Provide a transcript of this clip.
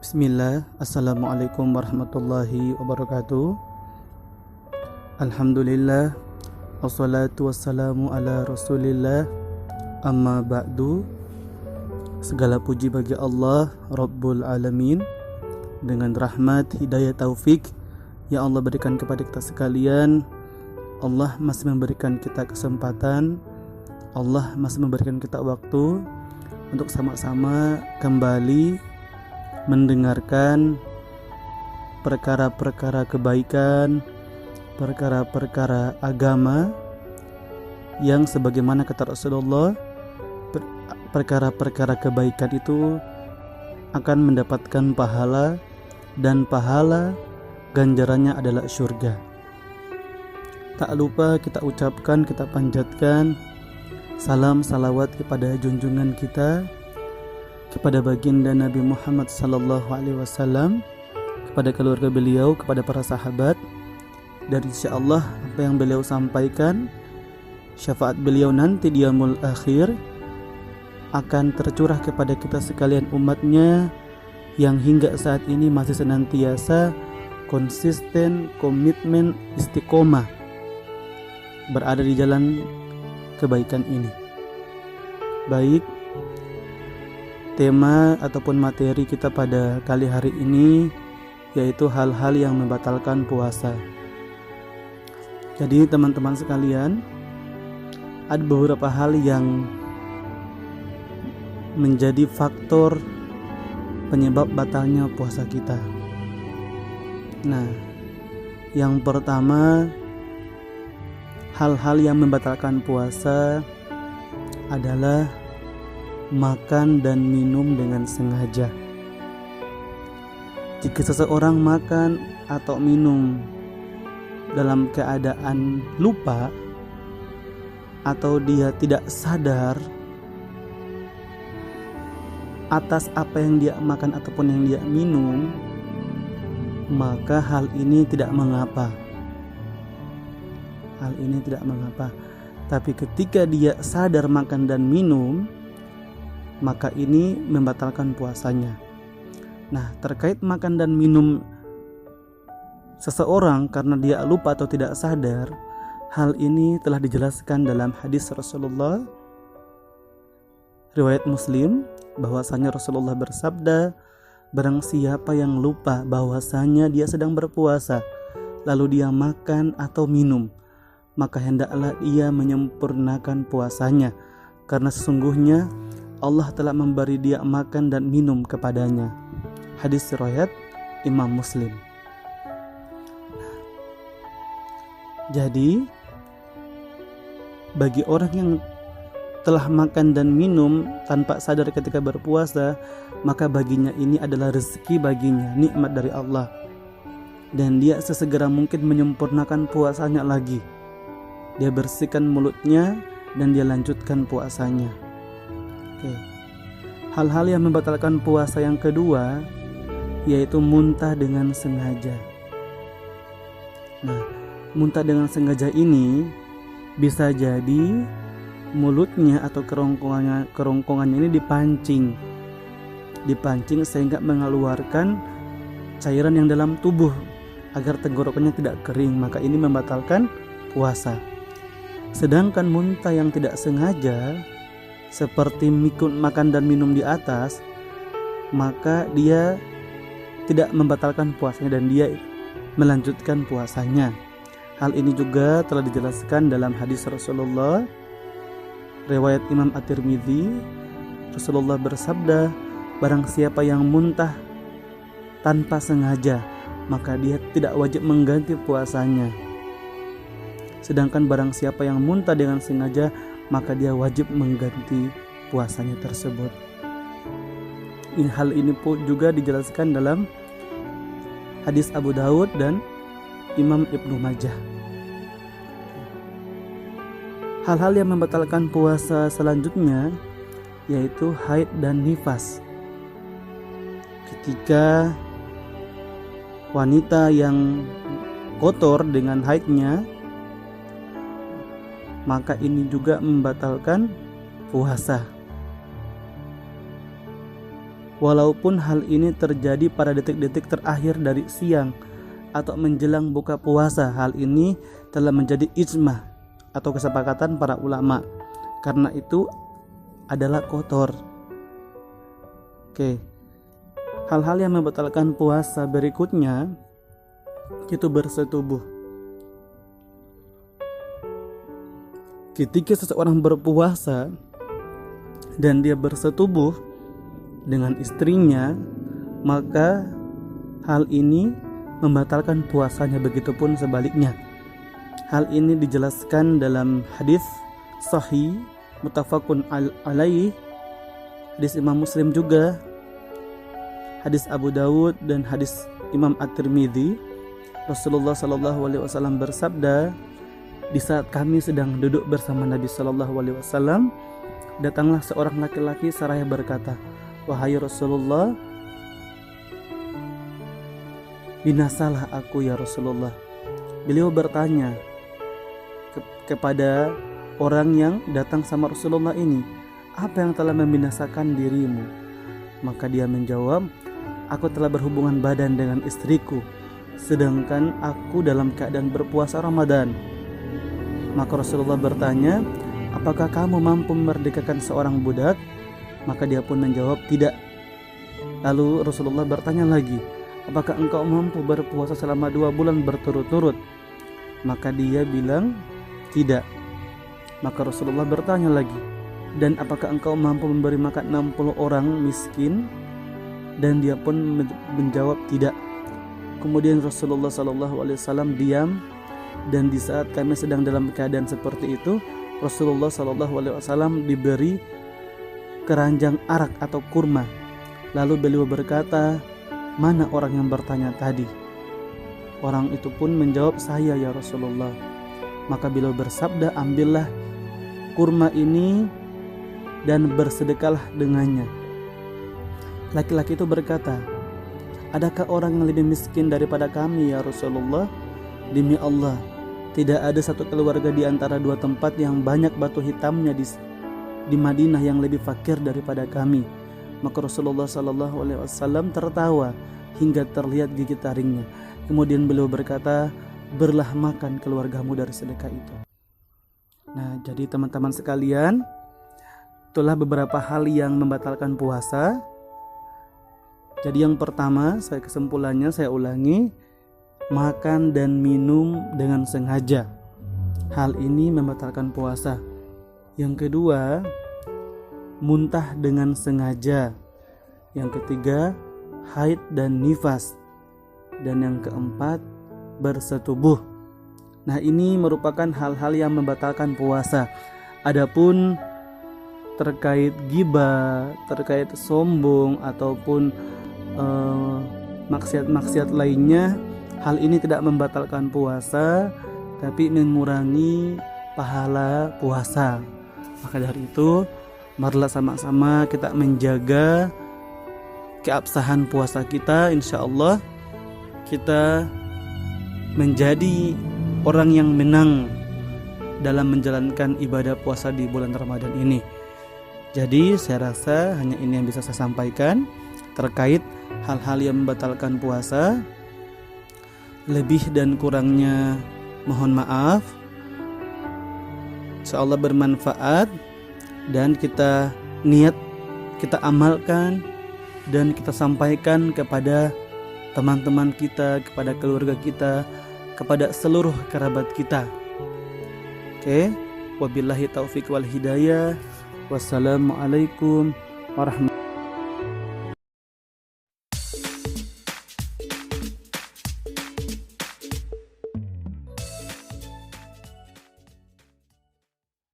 Bismillah, Assalamualaikum warahmatullahi wabarakatuh. Alhamdulillah, wassalatu wassalamu ala rasulillah, amma ba'du. Segala puji bagi Allah Rabbul Alamin. Dengan rahmat, hidayah, taufik yang Allah berikan kepada kita sekalian, Allah masih memberikan kita kesempatan, Allah masih memberikan kita waktu untuk sama-sama kembali mendengarkan perkara-perkara kebaikan, perkara-perkara agama yang sebagaimana kata Rasulullah, perkara-perkara kebaikan itu akan mendapatkan pahala, dan pahala ganjarannya adalah surga. Tak lupa kita ucapkan, kita panjatkan salam salawat kepada junjungan kita, kepada baginda Nabi Muhammad SAW, kepada keluarga beliau, kepada para sahabat, dan insyaallah apa yang beliau sampaikan, syafaat beliau nanti di yaumul akhir akan tercurah kepada kita sekalian umatnya yang hingga saat ini masih senantiasa konsisten, komitmen, istiqomah berada di jalan kebaikan ini. Baik, tema ataupun materi kita pada kali hari ini yaitu hal-hal yang membatalkan puasa. Jadi teman-teman sekalian, ada beberapa hal yang menjadi faktor penyebab batalnya puasa kita. Nah, yang pertama, hal-hal yang membatalkan puasa adalah makan dan minum dengan sengaja. Jika seseorang makan atau minum dalam keadaan lupa atau dia tidak sadar atas apa yang dia makan ataupun yang dia minum, maka hal ini tidak mengapa. Hal ini tidak mengapa. Tapi ketika dia sadar makan dan minum, maka ini membatalkan puasanya. Nah, terkait makan dan minum seseorang karena dia lupa atau tidak sadar, hal ini telah dijelaskan dalam hadis Rasulullah riwayat Muslim, bahwasanya Rasulullah bersabda, barang siapa yang lupa bahwasanya dia sedang berpuasa lalu dia makan atau minum, maka hendaklah ia menyempurnakan puasanya, karena sesungguhnya Allah telah memberi dia makan dan minum kepadanya. Hadis riwayat Imam Muslim. Jadi, bagi orang yang telah makan dan minum tanpa sadar ketika berpuasa, maka baginya ini adalah rezeki baginya, nikmat dari Allah, dan dia sesegera mungkin menyempurnakan puasanya lagi. Dia bersihkan mulutnya dan dia lanjutkan puasanya. Hal-hal yang membatalkan puasa yang kedua yaitu muntah dengan sengaja. Nah, muntah dengan sengaja ini bisa jadi mulutnya atau kerongkongannya ini dipancing sehingga mengeluarkan cairan yang dalam tubuh agar tenggorokannya tidak kering, maka ini membatalkan puasa. Sedangkan muntah yang tidak sengaja seperti makan dan minum di atas, maka dia tidak membatalkan puasanya dan dia melanjutkan puasanya. Hal ini juga telah dijelaskan dalam hadis Rasulullah riwayat Imam At-Tirmidzi. Rasulullah bersabda, barang siapa yang muntah tanpa sengaja, maka dia tidak wajib mengganti puasanya. Sedangkan barang siapa yang muntah dengan sengaja, maka dia wajib mengganti puasanya tersebut. Hal ini pun juga dijelaskan dalam hadis Abu Daud dan Imam Ibnu Majah. Hal-hal yang membatalkan puasa selanjutnya yaitu haid dan nifas. Ketika wanita yang kotor dengan haidnya, maka ini juga membatalkan puasa. walaupun hal ini terjadi pada detik-detik terakhir dari siang atau menjelang buka puasa. Hal ini telah menjadi ijma atau kesepakatan para ulama, karena itu adalah kotor. Oke. Hal-hal yang membatalkan puasa berikutnya itu bersetubuh. Ketika seseorang berpuasa dan dia bersetubuh dengan istrinya, maka hal ini membatalkan puasanya, begitupun sebaliknya. Hal ini dijelaskan dalam hadis sahih muttafaqun alaih, hadis Imam Muslim juga, hadis Abu Dawud dan hadis Imam At-Tirmidzi. Rasulullah SAW bersabda, di saat kami sedang duduk bersama Nabi SAW, datanglah seorang laki-laki seraya berkata, "Wahai Rasulullah, binasalah aku ya Rasulullah." Beliau bertanya kepada orang yang datang sama Rasulullah ini, "Apa yang telah membinasakan dirimu?" Maka dia menjawab, "Aku telah berhubungan badan dengan istriku, sedangkan aku dalam keadaan berpuasa Ramadan." Maka Rasulullah bertanya, "Apakah kamu mampu memerdekakan seorang budak?" Maka dia pun menjawab, "Tidak." Lalu Rasulullah bertanya lagi, "Apakah engkau mampu berpuasa selama 2 bulan berturut-turut?" Maka dia bilang, "Tidak." Maka Rasulullah bertanya lagi, "Dan apakah engkau mampu memberi makan 60 orang miskin?" Dan dia pun menjawab, "Tidak." Kemudian Rasulullah SAW diam, dan di saat kami sedang dalam keadaan seperti itu, Rasulullah SAW diberi keranjang arak atau kurma. Lalu beliau berkata, "Mana orang yang bertanya tadi?" Orang itu pun menjawab, "Saya ya Rasulullah." Maka beliau bersabda, "Ambillah kurma ini dan bersedekahlah dengannya." Laki-laki itu berkata, "Adakah orang yang lebih miskin daripada kami ya Rasulullah?" "Demi Allah, tidak ada satu keluarga di antara 2 tempat yang banyak batu hitamnya di Madinah yang lebih fakir daripada kami." Maka Rasulullah SAW tertawa hingga terlihat gigi taringnya. Kemudian beliau berkata, "Berlah makan keluargamu dari sedekah itu." Nah, jadi teman-teman sekalian, itulah beberapa hal yang membatalkan puasa. Jadi yang pertama, kesimpulannya saya ulangi, makan dan minum dengan sengaja. Hal ini membatalkan puasa. Yang kedua, muntah dengan sengaja. Yang ketiga, haid dan nifas. Dan yang keempat, bersetubuh. Nah, ini merupakan hal-hal yang membatalkan puasa. Adapun terkait ghibah, terkait sombong ataupun maksiat-maksiat lainnya, hal ini tidak membatalkan puasa, tapi mengurangi pahala puasa. Maka dari itu, marilah sama-sama kita menjaga keabsahan puasa kita. Insya Allah kita menjadi orang yang menang dalam menjalankan ibadah puasa di bulan Ramadan ini. Jadi saya rasa hanya ini yang bisa saya sampaikan terkait hal-hal yang membatalkan puasa. Lebih dan kurangnya mohon maaf. Insyaallah bermanfaat dan kita niat, kita amalkan dan kita sampaikan kepada teman-teman kita, kepada keluarga kita, kepada seluruh kerabat kita. Oke, wabillahi taufik wal hidayah. Wassalamualaikum warahmatullahi